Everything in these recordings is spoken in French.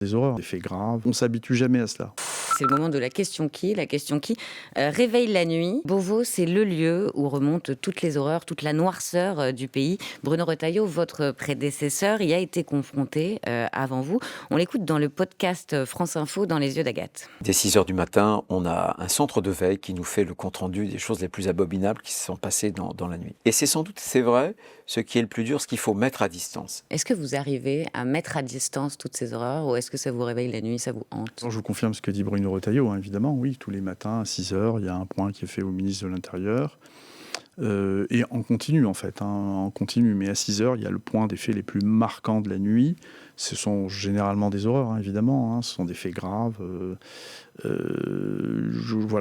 des horreurs, des faits graves. On s'habitue jamais à cela. C'est le moment de la question qui réveille la nuit. Beauvau, c'est le lieu où remontent toutes les horreurs, toute la noirceur du pays. Bruno Retailleau, votre prédécesseur, y a été confronté avant vous. On l'écoute dans le podcast France Info, Dans les yeux d'Agathe. Dès 6h du matin, on a un centre de veille qui nous fait le compte-rendu des choses les plus abominables qui se sont passées dans la nuit. Et c'est sans doute, c'est vrai, ce qui est le plus dur, ce qu'il faut mettre à distance. Est-ce que vous arrivez à mettre à distance toutes ces horreurs ou est-ce que ça vous réveille la nuit, ça vous hante ? Je vous confirme ce que dit Bruno Retailleau, évidemment, oui, tous les matins à 6h, il y a un point qui est fait au ministre de l'Intérieur. Et en continu, en fait, en continu. Mais à 6h, il y a le point des faits les plus marquants de la nuit. Ce sont généralement des horreurs, évidemment. Ce sont des faits graves.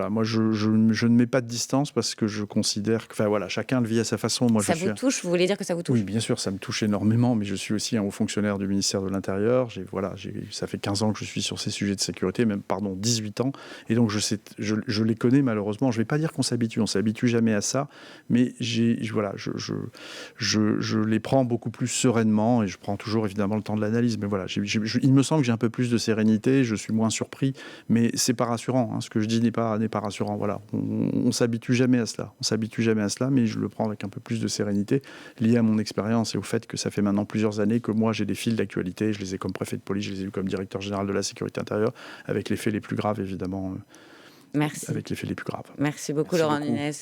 Moi, je ne mets pas de distance parce que je considère que, chacun le vit à sa façon. Moi, ça vous touche ? Vous voulez dire que ça vous touche ? Oui, bien sûr, ça me touche énormément, mais je suis aussi un haut fonctionnaire du ministère de l'Intérieur. Ça fait 15 ans que je suis sur ces sujets de sécurité, 18 ans. Et donc, je les connais malheureusement. Je ne vais pas dire qu'on s'habitue jamais à ça, mais je les prends beaucoup plus sereinement et je prends toujours évidemment le temps de l'analyse. Mais voilà, il me semble que j'ai un peu plus de sérénité, je suis moins surpris, mais c'est pas rassurant. Ce que je dis n'est pas rassurant. Voilà, on s'habitue jamais à cela. Mais je le prends avec un peu plus de sérénité, lié à mon expérience et au fait que ça fait maintenant plusieurs années que moi j'ai des fils d'actualité. Je les ai comme préfet de police, je les ai eu comme directeur général de la sécurité intérieure, avec les faits les plus graves évidemment. Merci. Avec les faits les plus graves. Merci beaucoup, Laurent Nunez.